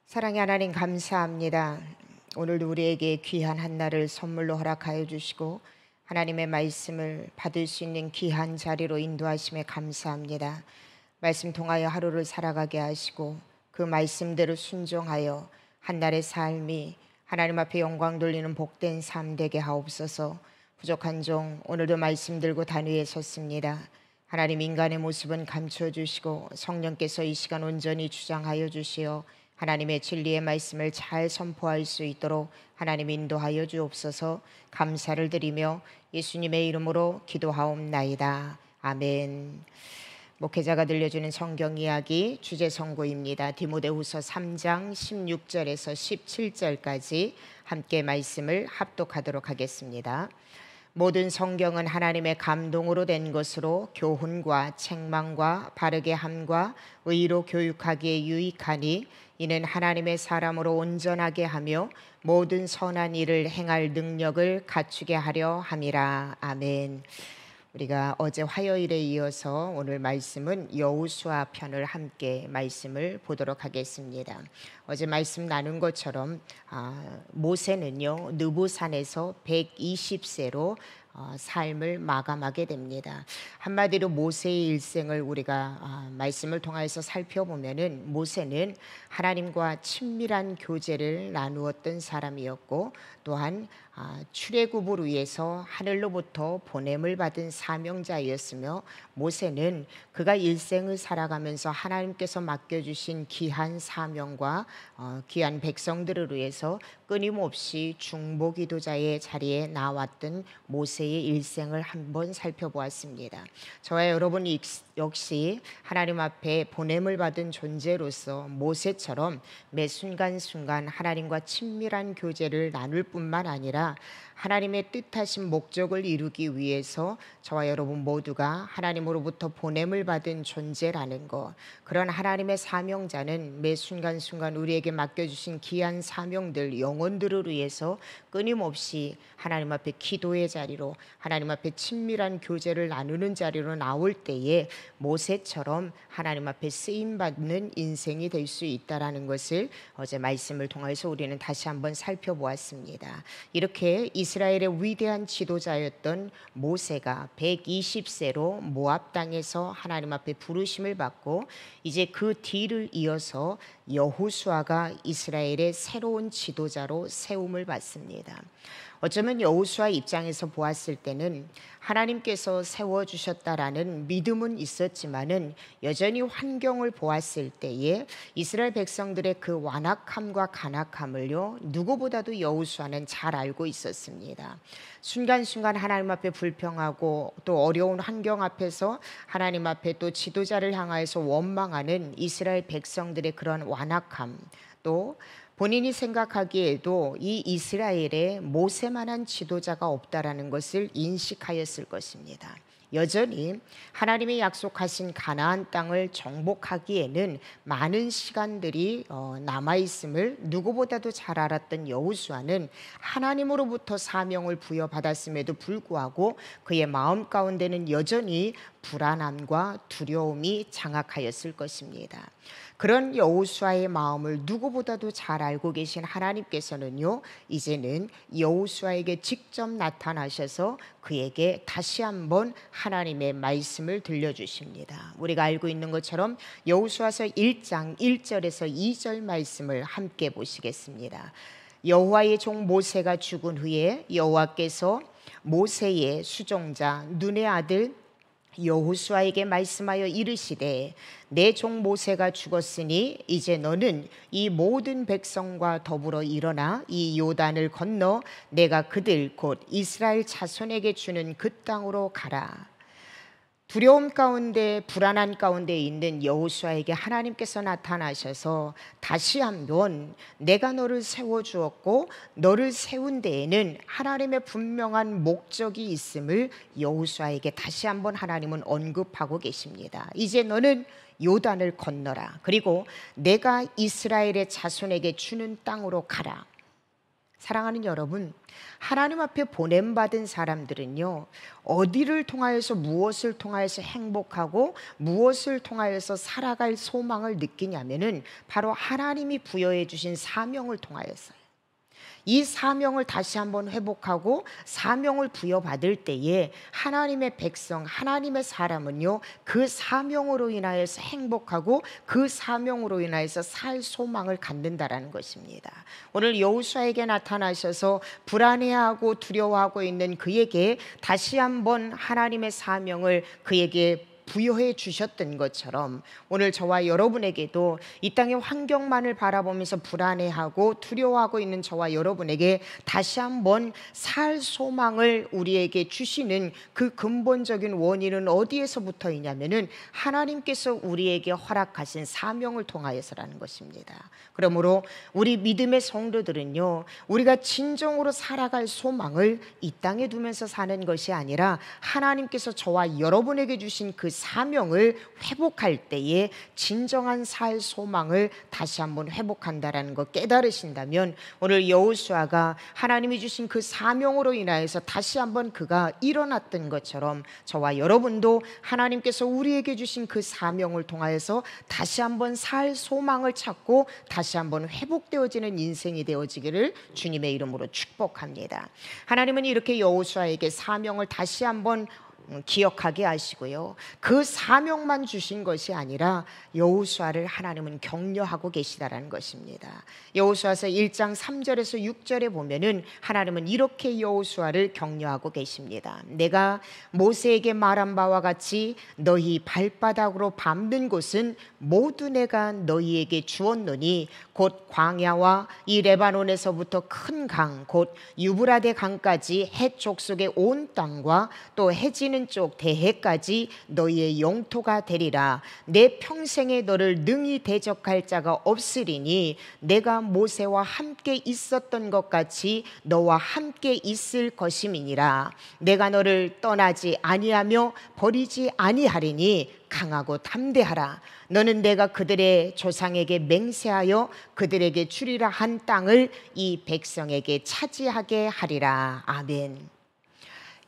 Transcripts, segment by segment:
사랑의 하나님 감사합니다. 오늘도 우리에게 귀한 한날을 선물로 허락하여 주시고 하나님의 말씀을 받을 수 있는 귀한 자리로 인도하심에 감사합니다. 말씀 통하여 하루를 살아가게 하시고 그 말씀대로 순종하여 한날의 삶이 하나님 앞에 영광 돌리는 복된 삶 되게 하옵소서. 부족한 종 오늘도 말씀 들고 단위에 섰습니다. 하나님, 인간의 모습은 감춰 주시고 성령께서 이 시간 온전히 주장하여 주시어 하나님의 진리의 말씀을 잘 선포할 수 있도록 하나님 인도하여 주옵소서. 감사를 드리며 예수님의 이름으로 기도하옵나이다. 아멘. 목회자가 들려주는 성경 이야기 주제 선고입니다. 디모데후서 3장 16절에서 17절까지 함께 말씀을 합독하도록 하겠습니다. 모든 성경은 하나님의 감동으로 된 것으로 교훈과 책망과 바르게 함과 의로 교육하기에 유익하니 이는 하나님의 사람으로 온전하게 하며 모든 선한 일을 행할 능력을 갖추게 하려 함이라. 아멘. 우리가 어제 화요일에 이어서 오늘 말씀은 여호수아 편을 함께 말씀을 보도록 하겠습니다. 어제 말씀 나눈 것처럼 모세는요 느부산에서 120세로 삶을 마감하게 됩니다. 한마디로 모세의 일생을 우리가 말씀을 통해서 살펴보면은 모세는 하나님과 친밀한 교제를 나누었던 사람이었고 또한 출애굽을 위해서 하늘로부터 보냄을 받은 사명자였으며 모세는 그가 일생을 살아가면서 하나님께서 맡겨주신 귀한 사명과 귀한 백성들을 위해서 끊임없이 중보기도자의 자리에 나왔던 모세의 일생을 한번 살펴보았습니다. 저와 여러분 역시 하나님 앞에 보냄을 받은 존재로서 모세처럼 매 순간순간 하나님과 친밀한 교제를 나눌 뿐만 아니라 하나님의 뜻하신 목적을 이루기 위해서 저와 여러분 모두가 하나님으로부터 보냄을 받은 존재라는 것, 그런 하나님의 사명자는 매 순간순간 우리에게 맡겨주신 귀한 사명들, 영혼들을 위해서 끊임없이 하나님 앞에 기도의 자리로, 하나님 앞에 친밀한 교제를 나누는 자리로 나올 때에 모세처럼 하나님 앞에 쓰임받는 인생이 될 수 있다는 것을 어제 말씀을 통해서 우리는 다시 한번 살펴보았습니다. 이렇게 이스라엘의 위대한 지도자였던 모세가 120세로 모압 땅에서 하나님 앞에 부르심을 받고 이제 그 뒤를 이어서 여호수아가 이스라엘의 새로운 지도자로 세움을 받습니다. 어쩌면 여호수아 입장에서 보았을 때는 하나님께서 세워주셨다라는 믿음은 있었지만은 여전히 환경을 보았을 때에 이스라엘 백성들의 그 완악함과 간악함을요 누구보다도 여호수아는 잘 알고 있었습니다. 순간순간 하나님 앞에 불평하고 또 어려운 환경 앞에서 하나님 앞에 또 지도자를 향하여서 원망하는 이스라엘 백성들의 그런 완악함, 또 본인이 생각하기에도 이 이스라엘에 모세만한 지도자가 없다라는 것을 인식하였을 것입니다. 여전히 하나님이 약속하신 가나안 땅을 정복하기에는 많은 시간들이 남아있음을 누구보다도 잘 알았던 여호수아는 하나님으로부터 사명을 부여받았음에도 불구하고 그의 마음 가운데는 여전히 불안함과 두려움이 장악하였을 것입니다. 그런 여호수아의 마음을 누구보다도 잘 알고 계신 하나님께서는요 이제는 여호수아에게 직접 나타나셔서 그에게 다시 한번 하나님의 말씀을 들려주십니다. 우리가 알고 있는 것처럼 여호수아서 1장 1절에서 2절 말씀을 함께 보시겠습니다. 여호와의 종 모세가 죽은 후에 여호와께서 모세의 수종자 눈의 아들 여호수아에게 말씀하여 이르시되 내 종 모세가 죽었으니 이제 너는 이 모든 백성과 더불어 일어나 이 요단을 건너 내가 그들 곧 이스라엘 자손에게 주는 그 땅으로 가라. 두려움 가운데 불안한 가운데 있는 여호수아에게 하나님께서 나타나셔서 다시 한번 내가 너를 세워주었고 너를 세운 데에는 하나님의 분명한 목적이 있음을 여호수아에게 다시 한번 하나님은 언급하고 계십니다. 이제 너는 요단을 건너라. 그리고 내가 이스라엘의 자손에게 주는 땅으로 가라. 사랑하는 여러분, 하나님 앞에 보냄받은 사람들은요, 어디를 통하여서 무엇을 통하여서 행복하고 무엇을 통하여서 살아갈 소망을 느끼냐면은 바로 하나님이 부여해 주신 사명을 통하여서요. 이 사명을 다시 한번 회복하고 사명을 부여받을 때에 하나님의 백성, 하나님의 사람은요, 그 사명으로 인하여서 행복하고 그 사명으로 인하여서 살 소망을 갖는다라는 것입니다. 오늘 여호수아에게 나타나셔서 불안해하고 두려워하고 있는 그에게 다시 한번 하나님의 사명을 그에게 부여해 주셨던 것처럼 오늘 저와 여러분에게도 이 땅의 환경만을 바라보면서 불안해하고 두려워하고 있는 저와 여러분에게 다시 한번 살 소망을 우리에게 주시는 그 근본적인 원인은 어디에서부터 있냐면은 하나님께서 우리에게 허락하신 사명을 통하여서라는 것입니다. 그러므로 우리 믿음의 성도들은요, 우리가 진정으로 살아갈 소망을 이 땅에 두면서 사는 것이 아니라 하나님께서 저와 여러분에게 주신 그 사명을 회복할 때에 진정한 살 소망을 다시 한번 회복한다라는 것 깨달으신다면 오늘 여호수아가 하나님이 주신 그 사명으로 인하여서 다시 한번 그가 일어났던 것처럼 저와 여러분도 하나님께서 우리에게 주신 그 사명을 통하여서 다시 한번 살 소망을 찾고 다시 한번 회복되어지는 인생이 되어지기를 주님의 이름으로 축복합니다. 하나님은 이렇게 여호수아에게 사명을 다시 한번 기억하게 하시고요, 그 사명만 주신 것이 아니라 여호수아를 하나님은 격려하고 계시다라는 것입니다. 여호수아서 1장 3절에서 6절에 보면은 하나님은 이렇게 여호수아를 격려하고 계십니다. 내가 모세에게 말한 바와 같이 너희 발바닥으로 밟는 곳은 모두 내가 너희에게 주었노니 곧 광야와 이 레바논에서부터 큰 강 곧 유브라데 강까지 해쪽 속의 온 땅과 또 해지는 쪽 대해까지 너희의 영토가 되리라. 내 평생에 너를 능히 대적할 자가 없으리니 내가 모세와 함께 있었던 것 같이 너와 함께 있을 것임이니라. 내가 너를 떠나지 아니하며 버리지 아니하리니 강하고 담대하라. 너는 내가 그들의 조상에게 맹세하여 그들에게 주리라 한 땅을 이 백성에게 차지하게 하리라. 아멘.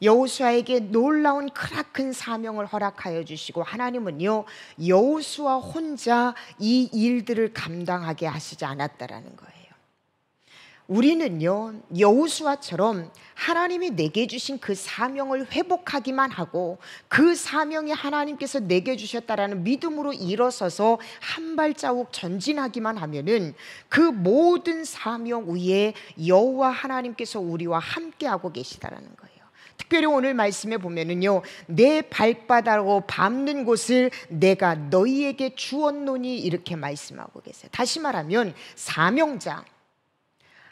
여호수아에게 놀라운 크나큰 사명을 허락하여 주시고 하나님은요, 여호수아 혼자 이 일들을 감당하게 하시지 않았다라는 거예요. 우리는요, 여호수아처럼 하나님이 내게 주신 그 사명을 회복하기만 하고 그 사명이 하나님께서 내게 주셨다라는 믿음으로 일어서서 한 발자국 전진하기만 하면은 그 모든 사명 위에 여호와 하나님께서 우리와 함께하고 계시다라는 거예요. 특별히 오늘 말씀에 보면은요, 내 발바닥으로 밟는 곳을 내가 너희에게 주었노니 이렇게 말씀하고 계세요. 다시 말하면 사명자,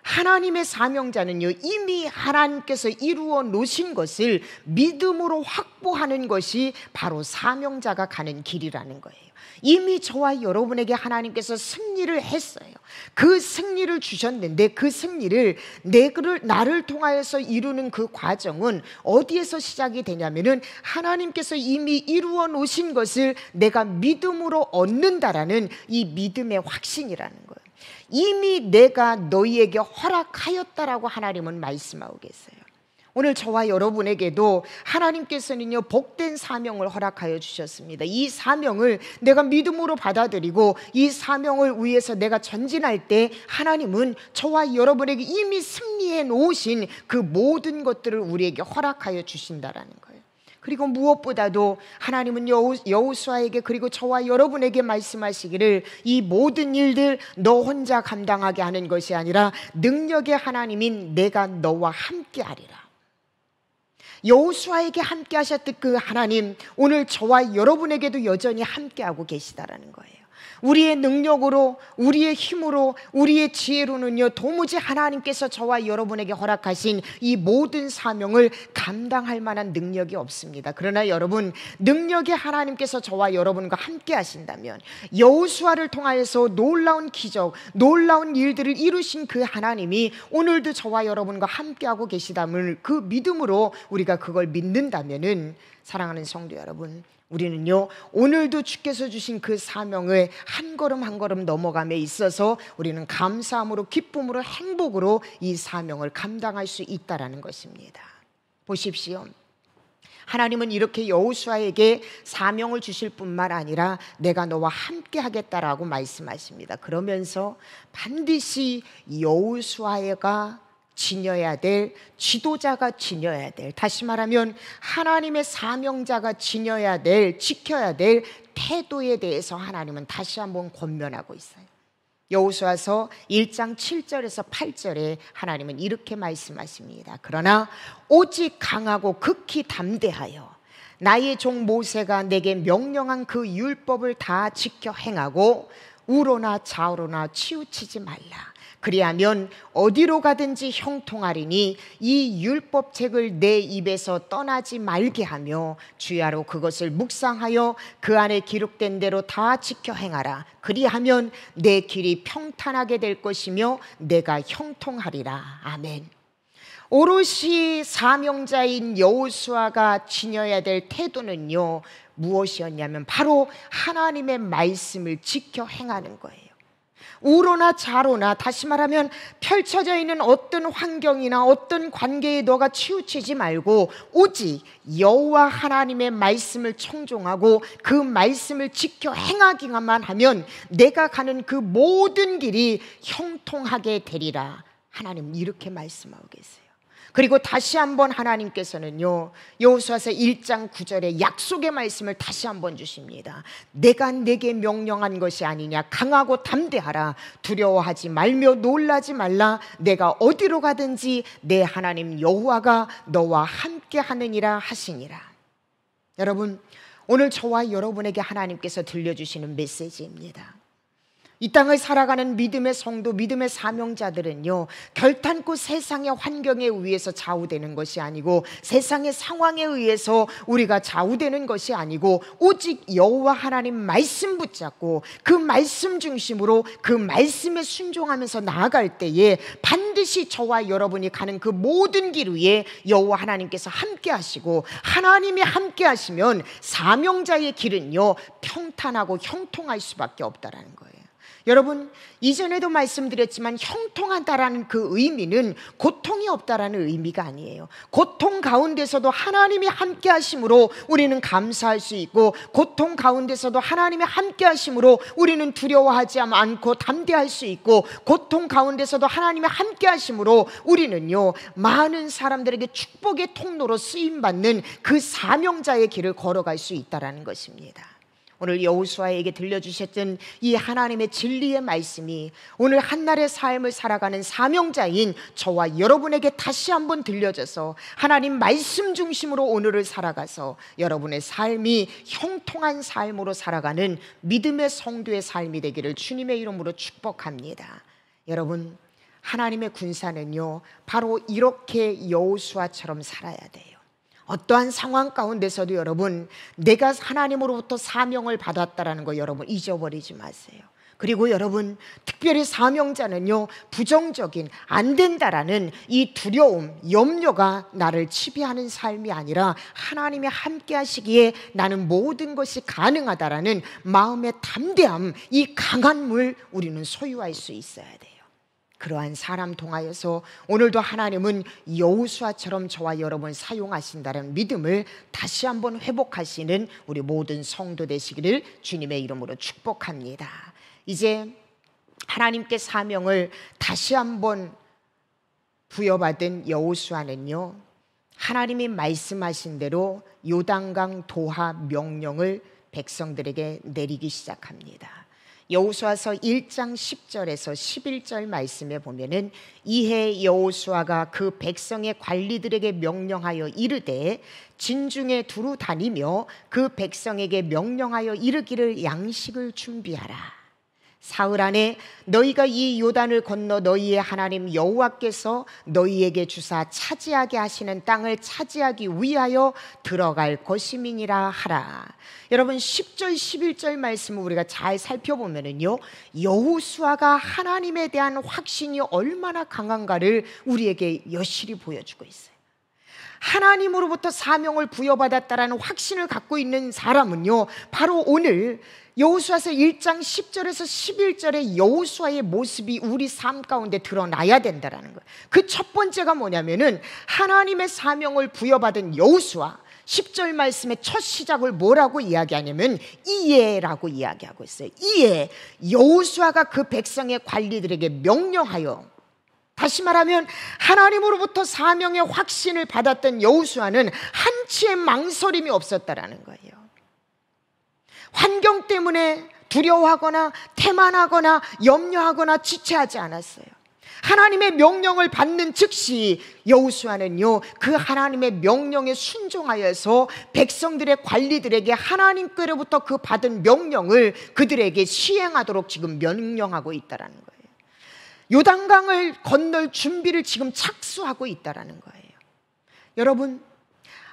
하나님의 사명자는요, 이미 하나님께서 이루어 놓으신 것을 믿음으로 확보하는 것이 바로 사명자가 가는 길이라는 거예요. 이미 저와 여러분에게 하나님께서 승리를 했어요. 그 승리를 주셨는데 그 승리를 나를 통하여서 이루는 그 과정은 어디에서 시작이 되냐면은 하나님께서 이미 이루어 놓으신 것을 내가 믿음으로 얻는다라는 이 믿음의 확신이라는 거예요. 이미 내가 너희에게 허락하였다라고 하나님은 말씀하고 계세요. 오늘 저와 여러분에게도 하나님께서는요, 복된 사명을 허락하여 주셨습니다. 이 사명을 내가 믿음으로 받아들이고 이 사명을 위해서 내가 전진할 때 하나님은 저와 여러분에게 이미 승리해 놓으신 그 모든 것들을 우리에게 허락하여 주신다라는 거예요. 그리고 무엇보다도 하나님은 여호수아에게 그리고 저와 여러분에게 말씀하시기를 이 모든 일들 너 혼자 감당하게 하는 것이 아니라 능력의 하나님인 내가 너와 함께 하리라. 여호수아에게 함께 하셨던 그 하나님, 오늘 저와 여러분에게도 여전히 함께하고 계시다라는 거예요. 우리의 능력으로, 우리의 힘으로, 우리의 지혜로는요, 도무지 하나님께서 저와 여러분에게 허락하신 이 모든 사명을 감당할 만한 능력이 없습니다. 그러나 여러분, 능력의 하나님께서 저와 여러분과 함께 하신다면, 여호수아를 통하여서 놀라운 기적, 놀라운 일들을 이루신 그 하나님이 오늘도 저와 여러분과 함께하고 계시다면 그 믿음으로 우리가 그걸 믿는다면은, 사랑하는 성도 여러분, 우리는요, 오늘도 주께서 주신 그 사명을 한 걸음 한 걸음 넘어감에 있어서 우리는 감사함으로, 기쁨으로, 행복으로 이 사명을 감당할 수 있다라는 것입니다. 보십시오. 하나님은 이렇게 여호수아에게 사명을 주실 뿐만 아니라 내가 너와 함께 하겠다라고 말씀하십니다. 그러면서 반드시 여호수아가 지녀야 될, 지도자가 지녀야 될, 다시 말하면 하나님의 사명자가 지녀야 될, 지켜야 될 태도에 대해서 하나님은 다시 한번 권면하고 있어요. 여호수아서 1장 7절에서 8절에 하나님은 이렇게 말씀하십니다. 그러나 오직 강하고 극히 담대하여 나의 종 모세가 내게 명령한 그 율법을 다 지켜 행하고 우로나 좌우로나 치우치지 말라. 그리하면 어디로 가든지 형통하리니 이 율법책을 내 입에서 떠나지 말게 하며 주야로 그것을 묵상하여 그 안에 기록된 대로 다 지켜 행하라. 그리하면 내 길이 평탄하게 될 것이며 내가 형통하리라. 아멘. 오롯이 사명자인 여호수아가 지녀야 될 태도는요, 무엇이었냐면 바로 하나님의 말씀을 지켜 행하는 거예요. 우로나 좌로나, 다시 말하면 펼쳐져 있는 어떤 환경이나 어떤 관계에 너가 치우치지 말고 오직 여호와 하나님의 말씀을 청종하고 그 말씀을 지켜 행하기만 하면 내가 가는 그 모든 길이 형통하게 되리라. 하나님 이렇게 말씀하고 계세요. 그리고 다시 한번 하나님께서는요, 여호수아서 1장 9절에 약속의 말씀을 다시 한번 주십니다. 내가 내게 명령한 것이 아니냐. 강하고 담대하라. 두려워하지 말며 놀라지 말라. 내가 어디로 가든지 내 하나님 여호와가 너와 함께 하느니라 하시니라. 여러분, 오늘 저와 여러분에게 하나님께서 들려주시는 메시지입니다. 이 땅을 살아가는 믿음의 성도, 믿음의 사명자들은요, 결탄코 세상의 환경에 의해서 좌우되는 것이 아니고 세상의 상황에 의해서 우리가 좌우되는 것이 아니고 오직 여호와 하나님 말씀 붙잡고 그 말씀 중심으로 그 말씀에 순종하면서 나아갈 때에 반드시 저와 여러분이 가는 그 모든 길 위에 여호와 하나님께서 함께 하시고, 하나님이 함께 하시면 사명자의 길은요 평탄하고 형통할 수밖에 없다라는 거예요. 여러분, 이전에도 말씀드렸지만 형통하다라는 그 의미는 고통이 없다라는 의미가 아니에요. 고통 가운데서도 하나님이 함께 하심으로 우리는 감사할 수 있고, 고통 가운데서도 하나님이 함께 하심으로 우리는 두려워하지 않고 담대할 수 있고, 고통 가운데서도 하나님이 함께 하심으로 우리는요 많은 사람들에게 축복의 통로로 쓰임받는 그 사명자의 길을 걸어갈 수 있다라는 것입니다. 오늘 여호수아에게 들려주셨던 이 하나님의 진리의 말씀이 오늘 한날의 삶을 살아가는 사명자인 저와 여러분에게 다시 한번 들려져서 하나님 말씀 중심으로 오늘을 살아가서 여러분의 삶이 형통한 삶으로 살아가는 믿음의 성도의 삶이 되기를 주님의 이름으로 축복합니다. 여러분, 하나님의 군사는요 바로 이렇게 여호수아처럼 살아야 돼요. 어떠한 상황 가운데서도 여러분, 내가 하나님으로부터 사명을 받았다라는 거 여러분 잊어버리지 마세요. 그리고 여러분, 특별히 사명자는요 부정적인, 안 된다라는 이 두려움, 염려가 나를 지배하는 삶이 아니라 하나님이 함께 하시기에 나는 모든 것이 가능하다라는 마음의 담대함, 이 강한 물 우리는 소유할 수 있어야 돼요. 그러한 사람 통하여서 오늘도 하나님은 여호수아처럼 저와 여러분 사용하신다는 믿음을 다시 한번 회복하시는 우리 모든 성도 되시기를 주님의 이름으로 축복합니다. 이제 하나님께 사명을 다시 한번 부여받은 여호수아는요 하나님이 말씀하신 대로 요단강 도하 명령을 백성들에게 내리기 시작합니다. 여호수아서 1장 10절에서 11절 말씀에 보면은 이해 여호수아가 그 백성의 관리들에게 명령하여 이르되 진중에 두루 다니며 그 백성에게 명령하여 이르기를 양식을 준비하라. 사흘 안에 너희가 이 요단을 건너 너희의 하나님 여호와께서 너희에게 주사 차지하게 하시는 땅을 차지하기 위하여 들어갈 것임이니라 하라. 여러분, 10절 11절 말씀을 우리가 잘 살펴보면은요 여호수아가 하나님에 대한 확신이 얼마나 강한가를 우리에게 여실히 보여주고 있어요. 하나님으로부터 사명을 부여받았다라는 확신을 갖고 있는 사람은요, 바로 오늘 여호수아서 1장 10절에서 11절의 여호수아의 모습이 우리 삶 가운데 드러나야 된다라는 거예요. 그 첫 번째가 뭐냐면은 하나님의 사명을 부여받은 여호수아, 10절 말씀의 첫 시작을 뭐라고 이야기하냐면 이에라고 이야기하고 있어요. 이에 여호수아가 그 백성의 관리들에게 명령하여, 다시 말하면 하나님으로부터 사명의 확신을 받았던 여호수아는 한치의 망설임이 없었다라는 거예요. 환경 때문에 두려워하거나 태만하거나 염려하거나 지체하지 않았어요. 하나님의 명령을 받는 즉시 여호수아는요, 그 하나님의 명령에 순종하여서 백성들의 관리들에게 하나님께로부터 그 받은 명령을 그들에게 시행하도록 지금 명령하고 있다라는 거예요. 요단강을 건널 준비를 지금 착수하고 있다라는 거예요. 여러분,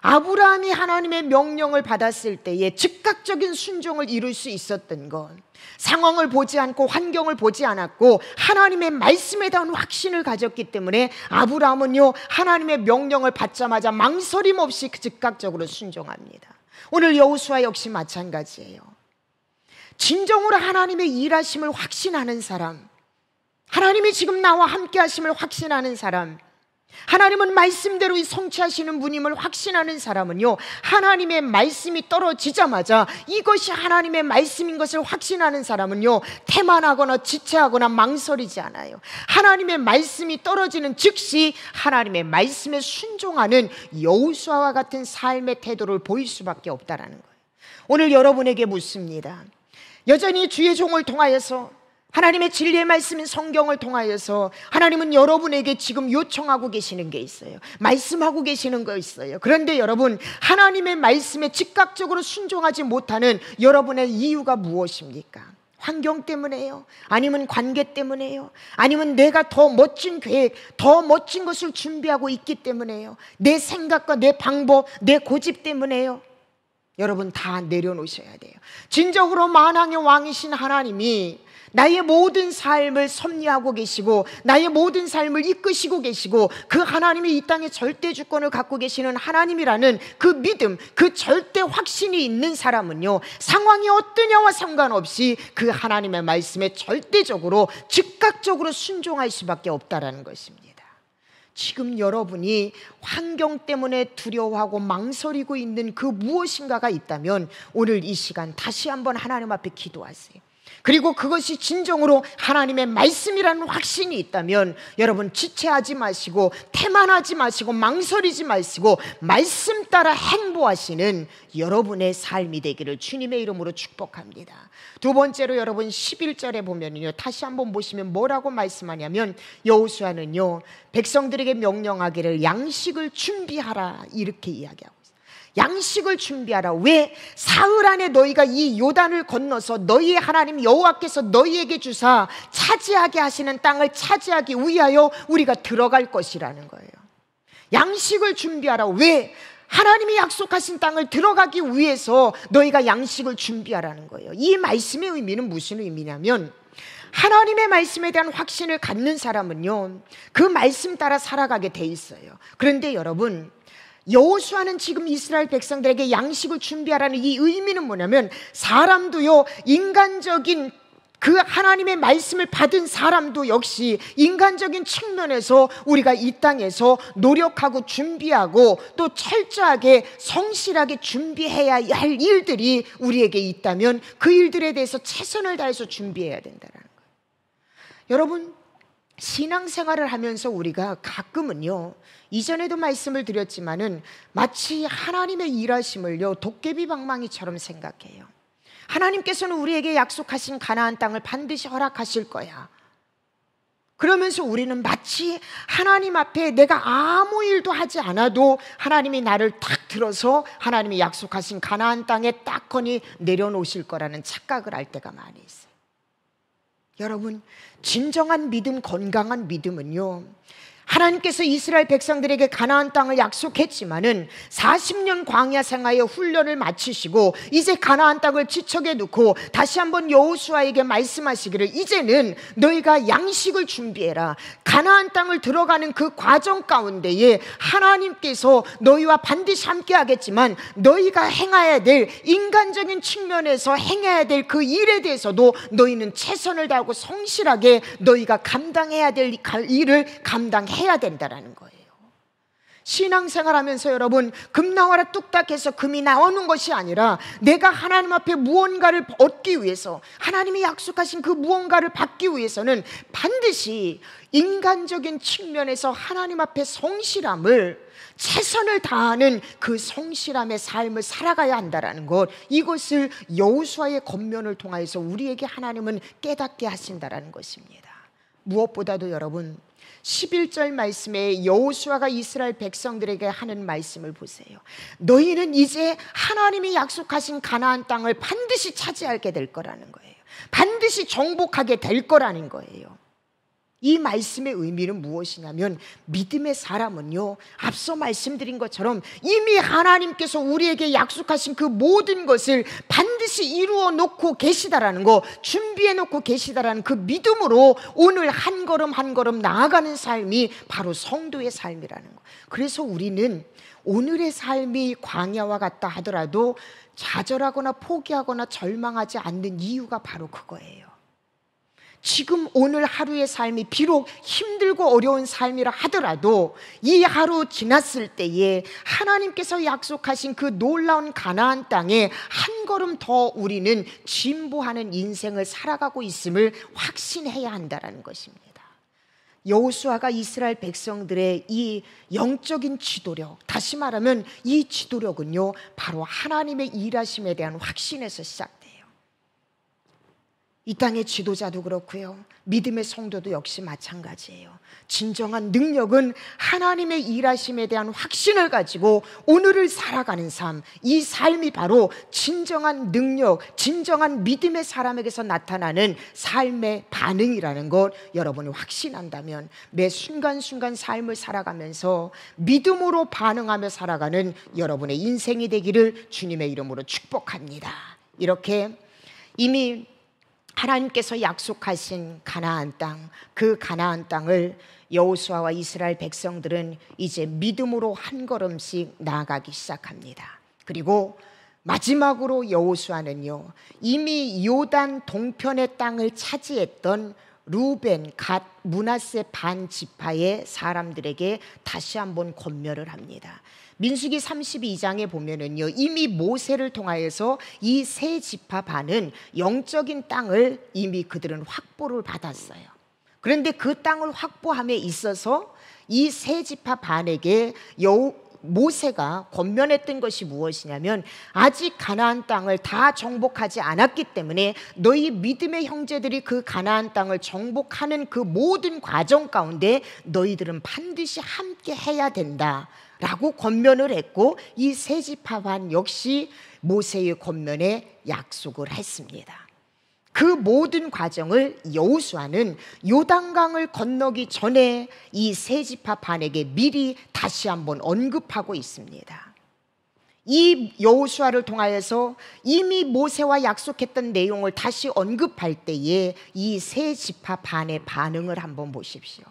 아브라함이 하나님의 명령을 받았을 때에 즉각적인 순종을 이룰 수 있었던 건 상황을 보지 않고 환경을 보지 않았고 하나님의 말씀에 대한 확신을 가졌기 때문에 아브라함은요, 하나님의 명령을 받자마자 망설임 없이 즉각적으로 순종합니다. 오늘 여호수아 역시 마찬가지예요. 진정으로 하나님의 일하심을 확신하는 사람, 하나님이 지금 나와 함께 하심을 확신하는 사람, 하나님은 말씀대로 성취하시는 분임을 확신하는 사람은요, 하나님의 말씀이 떨어지자마자 이것이 하나님의 말씀인 것을 확신하는 사람은요, 태만하거나 지체하거나 망설이지 않아요. 하나님의 말씀이 떨어지는 즉시 하나님의 말씀에 순종하는 여호수아와 같은 삶의 태도를 보일 수밖에 없다라는 거예요. 오늘 여러분에게 묻습니다. 여전히 주의 종을 통하여서, 하나님의 진리의 말씀인 성경을 통하여서 하나님은 여러분에게 지금 요청하고 계시는 게 있어요. 말씀하고 계시는 거 있어요. 그런데 여러분, 하나님의 말씀에 즉각적으로 순종하지 못하는 여러분의 이유가 무엇입니까? 환경 때문에요? 아니면 관계 때문에요? 아니면 내가 더 멋진 계획, 더 멋진 것을 준비하고 있기 때문에요? 내 생각과 내 방법, 내 고집 때문에요? 여러분, 다 내려놓으셔야 돼요. 진정으로 만왕의 왕이신 하나님이 나의 모든 삶을 섭리하고 계시고 나의 모든 삶을 이끄시고 계시고 그 하나님이 이 땅에 절대 주권을 갖고 계시는 하나님이라는 그 믿음, 그 절대 확신이 있는 사람은요, 상황이 어떠냐와 상관없이 그 하나님의 말씀에 절대적으로 즉각적으로 순종할 수밖에 없다라는 것입니다. 지금 여러분이 환경 때문에 두려워하고 망설이고 있는 그 무엇인가가 있다면 오늘 이 시간 다시 한번 하나님 앞에 기도하세요. 그리고 그것이 진정으로 하나님의 말씀이라는 확신이 있다면 여러분, 지체하지 마시고 태만하지 마시고 망설이지 마시고 말씀 따라 행보하시는 여러분의 삶이 되기를 주님의 이름으로 축복합니다. 두 번째로 여러분, 11절에 보면요, 다시 한번 보시면 뭐라고 말씀하냐면 여호수아는요, 백성들에게 명령하기를 양식을 준비하라 이렇게 이야기하고, 양식을 준비하라. 왜? 사흘 안에 너희가 이 요단을 건너서 너희의 하나님 여호와께서 너희에게 주사 차지하게 하시는 땅을 차지하기 위하여 우리가 들어갈 것이라는 거예요. 양식을 준비하라. 왜? 하나님이 약속하신 땅을 들어가기 위해서 너희가 양식을 준비하라는 거예요. 이 말씀의 의미는 무슨 의미냐면, 하나님의 말씀에 대한 확신을 갖는 사람은요, 그 말씀 따라 살아가게 돼 있어요. 그런데 여러분, 여호수아는 지금 이스라엘 백성들에게 양식을 준비하라는 이 의미는 뭐냐면, 사람도요, 인간적인 그 하나님의 말씀을 받은 사람도 역시 인간적인 측면에서 우리가 이 땅에서 노력하고 준비하고 또 철저하게 성실하게 준비해야 할 일들이 우리에게 있다면 그 일들에 대해서 최선을 다해서 준비해야 된다는 거예요. 여러분, 신앙생활을 하면서 우리가 가끔은요, 이전에도 말씀을 드렸지만은 마치 하나님의 일하심을요, 도깨비 방망이처럼 생각해요. 하나님께서는 우리에게 약속하신 가나안 땅을 반드시 허락하실 거야. 그러면서 우리는 마치 하나님 앞에 내가 아무 일도 하지 않아도 하나님이 나를 딱 들어서 하나님이 약속하신 가나안 땅에 딱거니 내려놓으실 거라는 착각을 할 때가 많이 있어요. 여러분, 진정한 믿음, 건강한 믿음은요, 하나님께서 이스라엘 백성들에게 가나안 땅을 약속했지만은 40년 광야 생활의 훈련을 마치시고 이제 가나안 땅을 지척에 놓고 다시 한번 여호수아에게 말씀하시기를 이제는 너희가 양식을 준비해라. 가나안 땅을 들어가는 그 과정 가운데에 하나님께서 너희와 반드시 함께 하겠지만 너희가 행해야 될 인간적인 측면에서 행해야 될 그 일에 대해서도 너희는 최선을 다하고 성실하게 너희가 감당해야 될 일을 감당해야 된다라는 거예요. 신앙생활하면서 여러분, 금 나와라 뚝딱 해서 금이 나오는 것이 아니라 내가 하나님 앞에 무언가를 얻기 위해서, 하나님이 약속하신 그 무언가를 받기 위해서는 반드시 인간적인 측면에서 하나님 앞에 성실함을, 최선을 다하는 그 성실함의 삶을 살아가야 한다는 것, 이것을 여호수아의 권면을 통하여서 우리에게 하나님은 깨닫게 하신다는 것입니다. 무엇보다도 여러분, 11절 말씀에 여호수아가 이스라엘 백성들에게 하는 말씀을 보세요. 너희는 이제 하나님이 약속하신 가나안 땅을 반드시 차지하게 될 거라는 거예요. 반드시 정복하게 될 거라는 거예요. 이 말씀의 의미는 무엇이냐면, 믿음의 사람은요, 앞서 말씀드린 것처럼 이미 하나님께서 우리에게 약속하신 그 모든 것을 반드시 이루어 놓고 계시다라는 거, 준비해 놓고 계시다라는 그 믿음으로 오늘 한 걸음 한 걸음 나아가는 삶이 바로 성도의 삶이라는 거. 그래서 우리는 오늘의 삶이 광야와 같다 하더라도 좌절하거나 포기하거나 절망하지 않는 이유가 바로 그거예요. 지금 오늘 하루의 삶이 비록 힘들고 어려운 삶이라 하더라도 이 하루 지났을 때에 하나님께서 약속하신 그 놀라운 가나안 땅에 한 걸음 더 우리는 진보하는 인생을 살아가고 있음을 확신해야 한다는 것입니다. 여호수아가 이스라엘 백성들의 이 영적인 지도력, 다시 말하면 이 지도력은요, 바로 하나님의 일하심에 대한 확신에서 시작돼요. 이 땅의 지도자도 그렇고요, 믿음의 성도도 역시 마찬가지예요. 진정한 능력은 하나님의 일하심에 대한 확신을 가지고 오늘을 살아가는 삶, 이 삶이 바로 진정한 능력, 진정한 믿음의 사람에게서 나타나는 삶의 반응이라는 것, 여러분이 확신한다면 매 순간순간 삶을 살아가면서 믿음으로 반응하며 살아가는 여러분의 인생이 되기를 주님의 이름으로 축복합니다. 이렇게 이미 하나님께서 약속하신 가나안 땅, 그 가나안 땅을 여호수아와 이스라엘 백성들은 이제 믿음으로 한 걸음씩 나아가기 시작합니다. 그리고 마지막으로 여호수아는요, 이미 요단 동편의 땅을 차지했던 루벤, 갓, 므낫세 반 지파의 사람들에게 다시 한번 권면을 합니다. 민수기 32장에 보면은요, 이미 모세를 통하여서 이 세 지파 반은 영적인 땅을 이미 그들은 확보를 받았어요. 그런데 그 땅을 확보함에 있어서 이 세 지파 반에게 모세가 권면했던 것이 무엇이냐면, 아직 가나안 땅을 다 정복하지 않았기 때문에 너희 믿음의 형제들이 그 가나안 땅을 정복하는 그 모든 과정 가운데 너희들은 반드시 함께 해야 된다 라고 권면을 했고, 이 세 지파 반 역시 모세의 권면에 약속을 했습니다. 그 모든 과정을 여호수아는 요단강을 건너기 전에 이 세 지파 반에게 미리 다시 한번 언급하고 있습니다. 이 여호수아를 통하여서 이미 모세와 약속했던 내용을 다시 언급할 때에 이 세 지파 반의 반응을 한번 보십시오.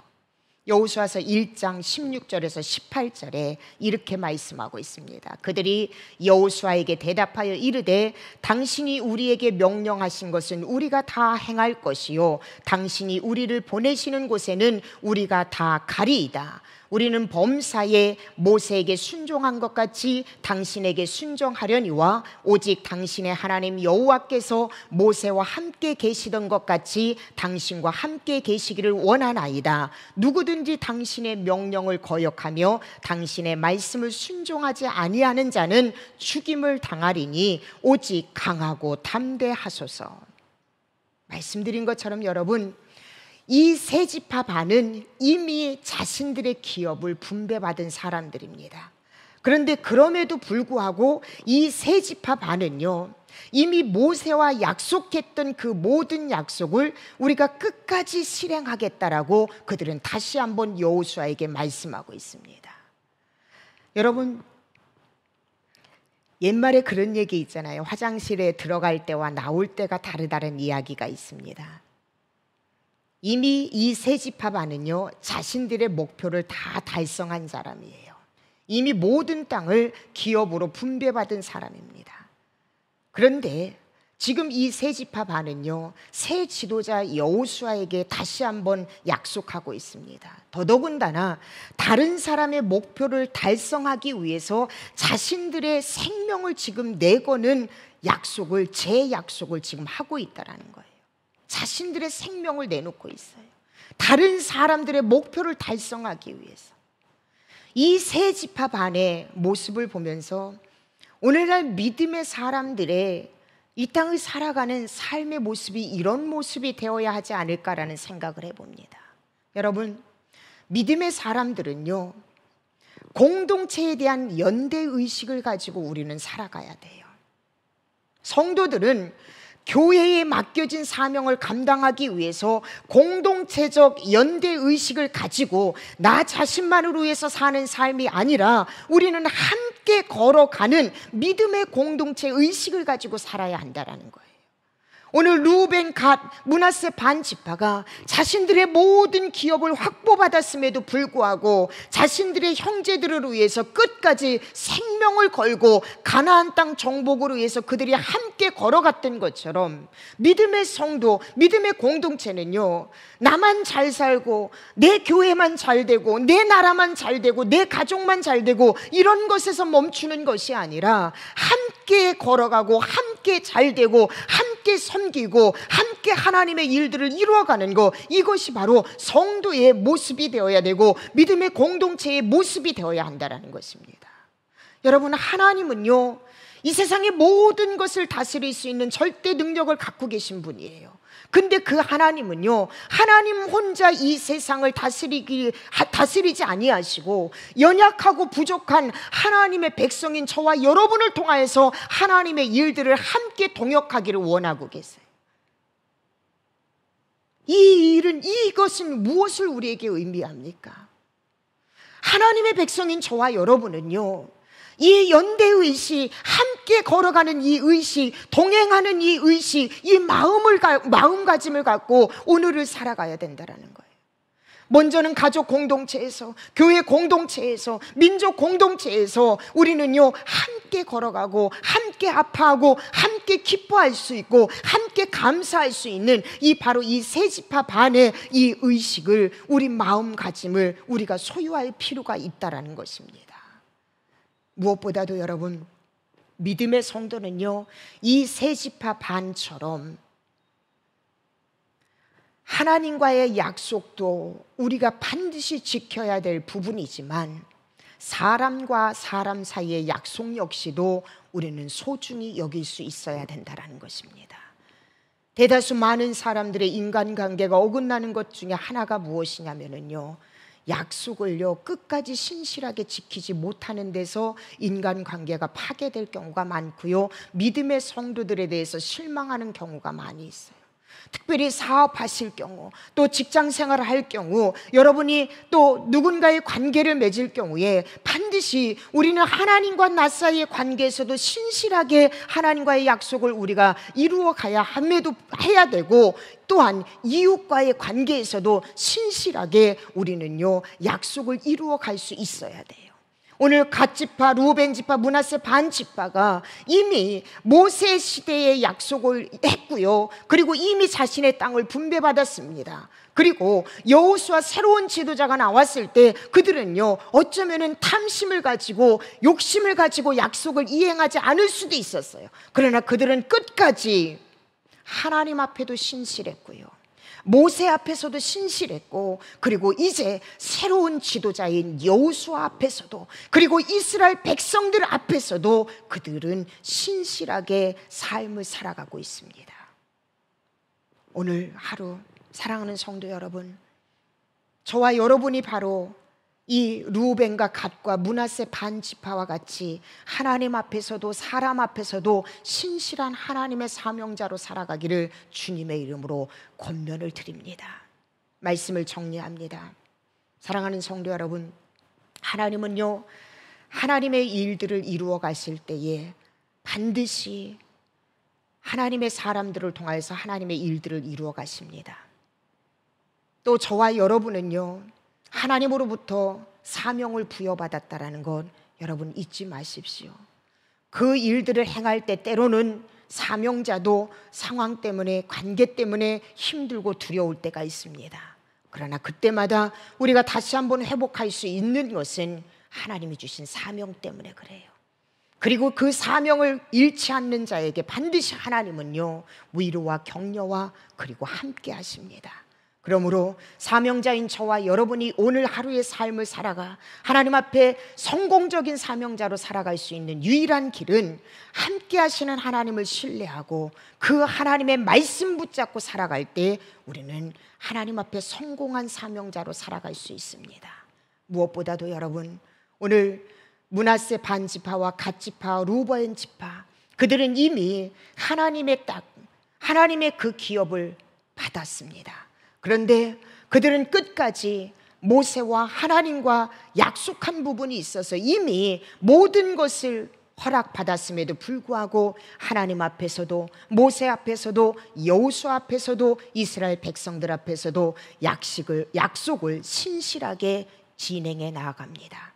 여호수아서 1장 16절에서 18절에 이렇게 말씀하고 있습니다. 그들이 여호수아에게 대답하여 이르되 당신이 우리에게 명령하신 것은 우리가 다 행할 것이요 당신이 우리를 보내시는 곳에는 우리가 다 가리이다. 우리는 범사에 모세에게 순종한 것 같이 당신에게 순종하려니와 오직 당신의 하나님 여호와께서 모세와 함께 계시던 것 같이 당신과 함께 계시기를 원하나이다. 누구든지 당신의 명령을 거역하며 당신의 말씀을 순종하지 아니하는 자는 죽임을 당하리니 오직 강하고 담대하소서. 말씀드린 것처럼 여러분, 이 세 지파 반은 이미 자신들의 기업을 분배받은 사람들입니다. 그런데 그럼에도 불구하고 이 세 지파 반은요, 이미 모세와 약속했던 그 모든 약속을 우리가 끝까지 실행하겠다라고 그들은 다시 한번 여호수아에게 말씀하고 있습니다. 여러분, 옛말에 그런 얘기 있잖아요. 화장실에 들어갈 때와 나올 때가 다르다는 이야기가 있습니다. 이미 이 세 지파반은요, 자신들의 목표를 다 달성한 사람이에요. 이미 모든 땅을 기업으로 분배받은 사람입니다. 그런데 지금 이 세 지파반은요, 새 지도자 여호수아에게 다시 한번 약속하고 있습니다. 더더군다나 다른 사람의 목표를 달성하기 위해서 자신들의 생명을 지금 내거는 약속을, 제 약속을 지금 하고 있다는 거예요. 자신들의 생명을 내놓고 있어요. 다른 사람들의 목표를 달성하기 위해서. 이 세 지파반의 모습을 보면서 오늘날 믿음의 사람들의 이 땅을 살아가는 삶의 모습이 이런 모습이 되어야 하지 않을까라는 생각을 해봅니다. 여러분, 믿음의 사람들은요, 공동체에 대한 연대의식을 가지고 우리는 살아가야 돼요. 성도들은 교회에 맡겨진 사명을 감당하기 위해서 공동체적 연대의식을 가지고 나 자신만을 위해서 사는 삶이 아니라 우리는 함께 걸어가는 믿음의 공동체 의식을 가지고 살아야 한다는 거예요. 오늘 루벤, 갓, 므낫세 반 지파가 자신들의 모든 기업을 확보받았음에도 불구하고 자신들의 형제들을 위해서 끝까지 생명을 걸고 가나안 땅 정복을 위해서 그들이 함께 걸어갔던 것처럼 믿음의 성도, 믿음의 공동체는요, 나만 잘 살고 내 교회만 잘 되고 내 나라만 잘 되고 내 가족만 잘 되고 이런 것에서 멈추는 것이 아니라 함께 걸어가고 함께 잘 되고 함께 섬기고 함께 하나님의 일들을 이루어가는 것, 이것이 바로 성도의 모습이 되어야 되고 믿음의 공동체의 모습이 되어야 한다는 것입니다. 여러분, 하나님은요, 이 세상의 모든 것을 다스릴 수 있는 절대 능력을 갖고 계신 분이에요. 근데 그 하나님은요, 하나님 혼자 이 세상을 다스리지 아니하시고 연약하고 부족한 하나님의 백성인 저와 여러분을 통하여서 하나님의 일들을 함께 동역하기를 원하고 계세요. 이 일은, 이것은 무엇을 우리에게 의미합니까? 하나님의 백성인 저와 여러분은요, 이 연대의식, 함께 걸어가는 이 의식, 동행하는 이 의식, 이 마음가짐을 갖고 오늘을 살아가야 된다는 거예요. 먼저는 가족 공동체에서, 교회 공동체에서, 민족 공동체에서 우리는요, 함께 걸어가고 함께 아파하고 함께 기뻐할 수 있고 함께 감사할 수 있는 이 바로 이 세 지파 반의 이 의식을, 우리 마음가짐을 우리가 소유할 필요가 있다라는 것입니다. 무엇보다도 여러분, 믿음의 성도는요, 이 세 지파 반처럼 하나님과의 약속도 우리가 반드시 지켜야 될 부분이지만 사람과 사람 사이의 약속 역시도 우리는 소중히 여길 수 있어야 된다는 것입니다. 대다수 많은 사람들의 인간관계가 어긋나는 것 중에 하나가 무엇이냐면요, 약속을요, 끝까지 신실하게 지키지 못하는 데서 인간관계가 파괴될 경우가 많고요, 믿음의 성도들에 대해서 실망하는 경우가 많이 있어요. 특별히 사업하실 경우, 또 직장생활을 할 경우, 여러분이 또 누군가의 관계를 맺을 경우에 반드시 우리는 하나님과 나 사이의 관계에서도 신실하게 하나님과의 약속을 우리가 이루어 가야 함에도 해야 되고, 또한 이웃과의 관계에서도 신실하게 우리는요, 약속을 이루어 갈 수 있어야 돼요. 오늘 갓 지파, 루벤 지파, 므낫세 반 지파가 이미 모세 시대의 약속을 했고요, 그리고 이미 자신의 땅을 분배받았습니다. 그리고 여호수아 새로운 지도자가 나왔을 때 그들은요, 어쩌면은 탐심을 가지고 욕심을 가지고 약속을 이행하지 않을 수도 있었어요. 그러나 그들은 끝까지 하나님 앞에도 신실했고요, 모세 앞에서도 신실했고, 그리고 이제 새로운 지도자인 여호수아 앞에서도, 그리고 이스라엘 백성들 앞에서도 그들은 신실하게 삶을 살아가고 있습니다. 오늘 하루 사랑하는 성도 여러분, 저와 여러분이 바로 이 루벤과 갓과 므낫세 반 지파와 같이 하나님 앞에서도 사람 앞에서도 신실한 하나님의 사명자로 살아가기를 주님의 이름으로 권면을 드립니다. 말씀을 정리합니다. 사랑하는 성도 여러분, 하나님은요, 하나님의 일들을 이루어 가실 때에 반드시 하나님의 사람들을 통하여서 하나님의 일들을 이루어 가십니다. 또 저와 여러분은요, 하나님으로부터 사명을 부여받았다라는 것 여러분 잊지 마십시오. 그 일들을 행할 때 때로는 사명자도 상황 때문에, 관계 때문에 힘들고 두려울 때가 있습니다. 그러나 그때마다 우리가 다시 한번 회복할 수 있는 것은 하나님이 주신 사명 때문에 그래요. 그리고 그 사명을 잃지 않는 자에게 반드시 하나님은요, 위로와 격려와 그리고 함께 하십니다. 그러므로 사명자인 저와 여러분이 오늘 하루의 삶을 살아가 하나님 앞에 성공적인 사명자로 살아갈 수 있는 유일한 길은 함께 하시는 하나님을 신뢰하고 그 하나님의 말씀 붙잡고 살아갈 때 우리는 하나님 앞에 성공한 사명자로 살아갈 수 있습니다. 무엇보다도 여러분, 오늘 므낫세 반 지파와 갓 지파, 루벤 지파, 그들은 이미 하나님의 땅, 하나님의 그 기업을 받았습니다. 그런데 그들은 끝까지 모세와 하나님과 약속한 부분이 있어서 이미 모든 것을 허락받았음에도 불구하고 하나님 앞에서도 모세 앞에서도 여호수아 앞에서도 이스라엘 백성들 앞에서도 약속을 신실하게 진행해 나아갑니다.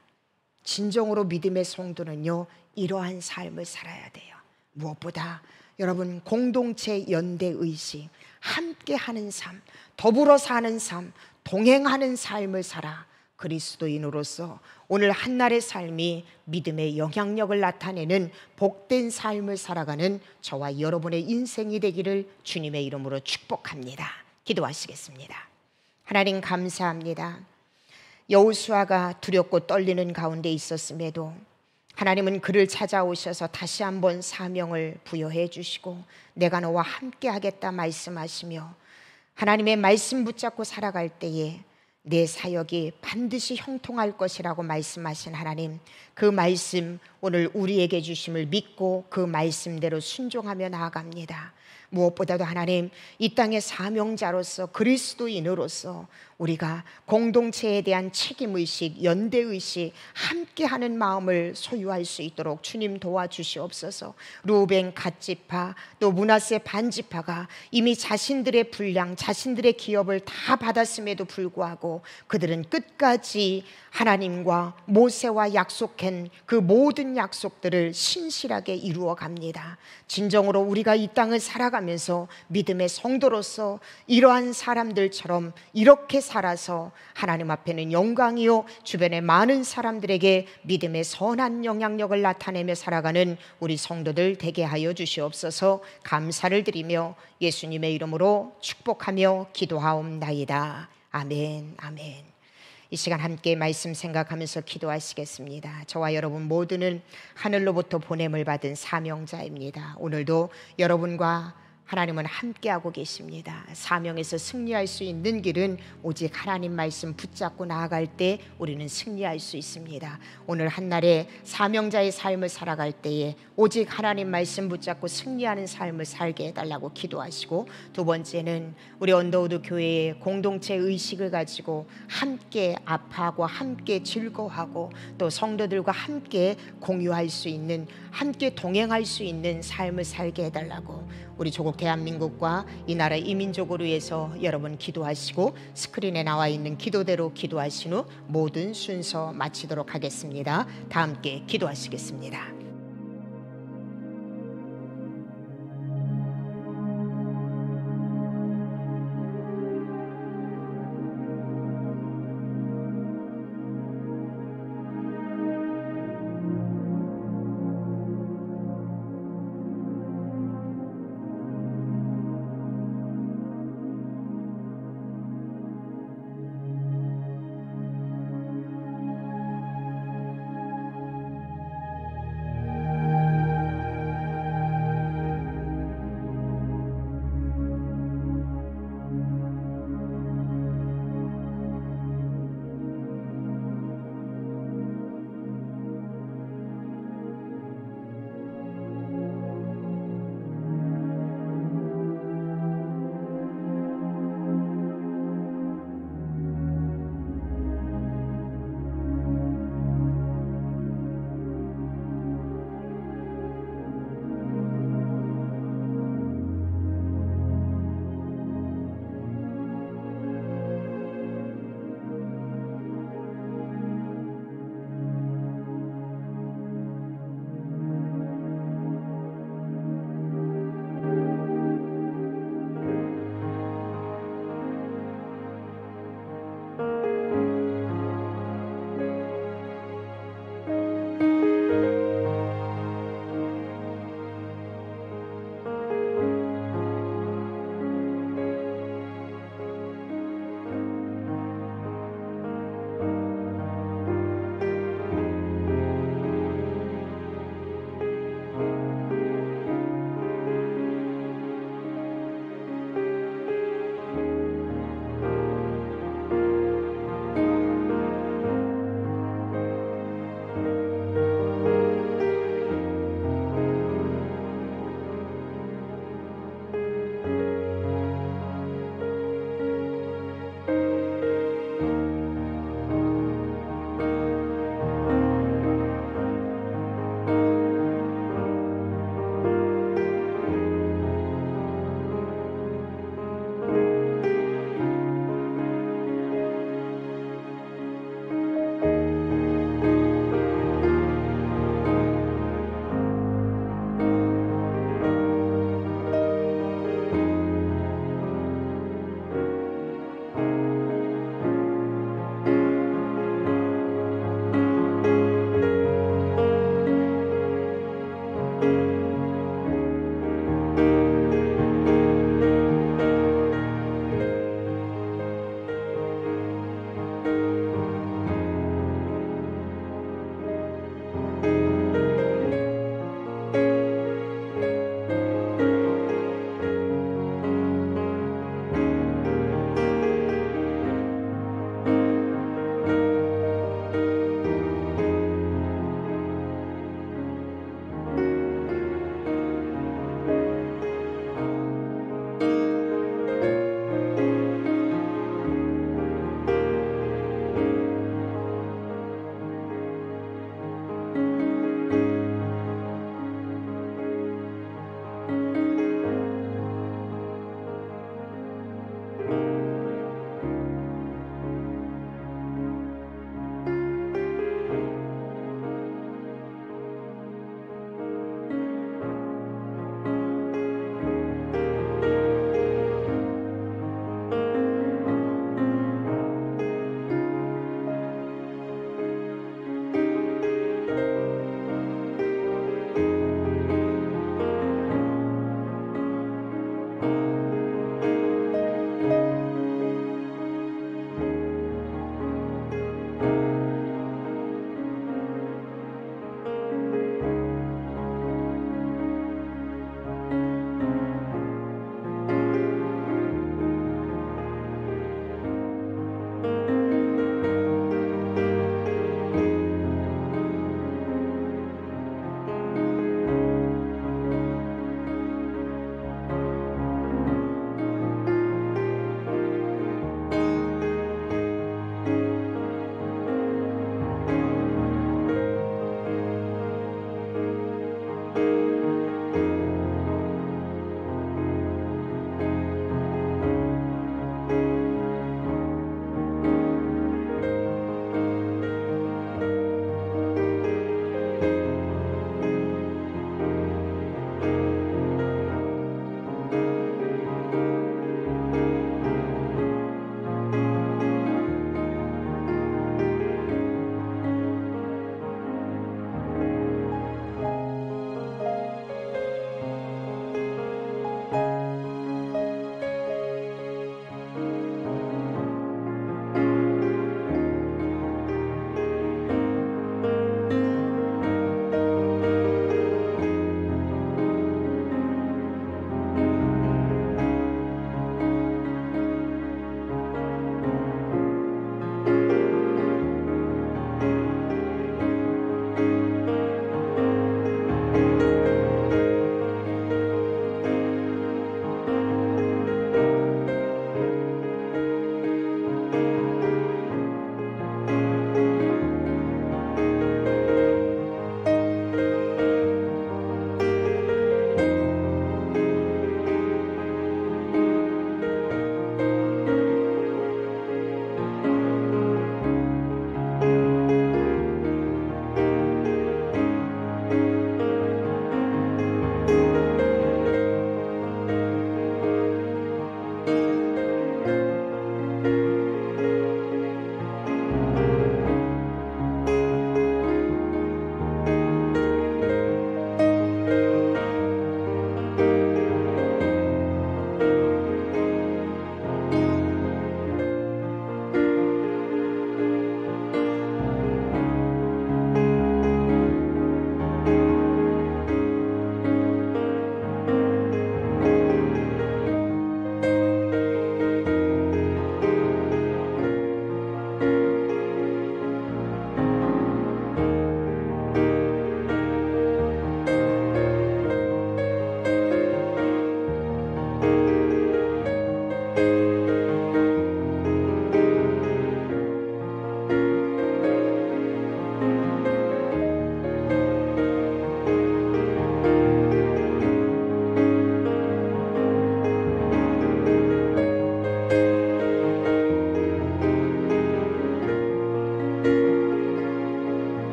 진정으로 믿음의 성도는요, 이러한 삶을 살아야 돼요. 무엇보다 여러분, 공동체 연대의식, 함께하는 삶, 더불어 사는 삶, 동행하는 삶을 살아 그리스도인으로서 오늘 한날의 삶이 믿음의 영향력을 나타내는 복된 삶을 살아가는 저와 여러분의 인생이 되기를 주님의 이름으로 축복합니다. 기도하시겠습니다. 하나님 감사합니다. 여호수아가 두렵고 떨리는 가운데 있었음에도 하나님은 그를 찾아오셔서 다시 한번 사명을 부여해 주시고 내가 너와 함께 하겠다 말씀하시며 하나님의 말씀 붙잡고 살아갈 때에 내 사역이 반드시 형통할 것이라고 말씀하신 하나님, 그 말씀 오늘 우리에게 주심을 믿고 그 말씀대로 순종하며 나아갑니다. 무엇보다도 하나님, 이 땅의 사명자로서 그리스도인으로서 우리가 공동체에 대한 책임의식, 연대의식, 함께하는 마음을 소유할 수 있도록 주님 도와주시옵소서. 루벤 갓 지파 또 므낫세 반 지파가 이미 자신들의 분량, 자신들의 기업을 다 받았음에도 불구하고 그들은 끝까지 하나님과 모세와 약속한 그 모든 약속들을 신실하게 이루어 갑니다. 진정으로 우리가 이 땅을 살아가면서 믿음의 성도로서 이러한 사람들처럼 이렇게 살아서 하나님 앞에는 영광이요 주변의 많은 사람들에게 믿음의 선한 영향력을 나타내며 살아가는 우리 성도들 되게 하여 주시옵소서. 감사를 드리며 예수님의 이름으로 축복하며 기도하옵나이다. 아멘, 아멘. 이 시간 함께 말씀 생각하면서 기도하시겠습니다. 저와 여러분 모두는 하늘로부터 보냄을 받은 사명자입니다. 오늘도 여러분과 하나님은 함께하고 계십니다. 사명에서 승리할 수 있는 길은 오직 하나님 말씀 붙잡고 나아갈 때 우리는 승리할 수 있습니다. 오늘 한날에 사명자의 삶을 살아갈 때에 오직 하나님 말씀 붙잡고 승리하는 삶을 살게 해달라고 기도하시고, 두 번째는 우리 언더우드 교회의 공동체 의식을 가지고 함께 아파하고 함께 즐거워하고 또 성도들과 함께 공유할 수 있는, 함께 동행할 수 있는 삶을 살게 해달라고 우리 조국 대한민국과 이 나라 이민족을 위해서 여러분 기도하시고 스크린에 나와 있는 기도대로 기도하신 후 모든 순서 마치도록 하겠습니다. 다 함께 기도하시겠습니다.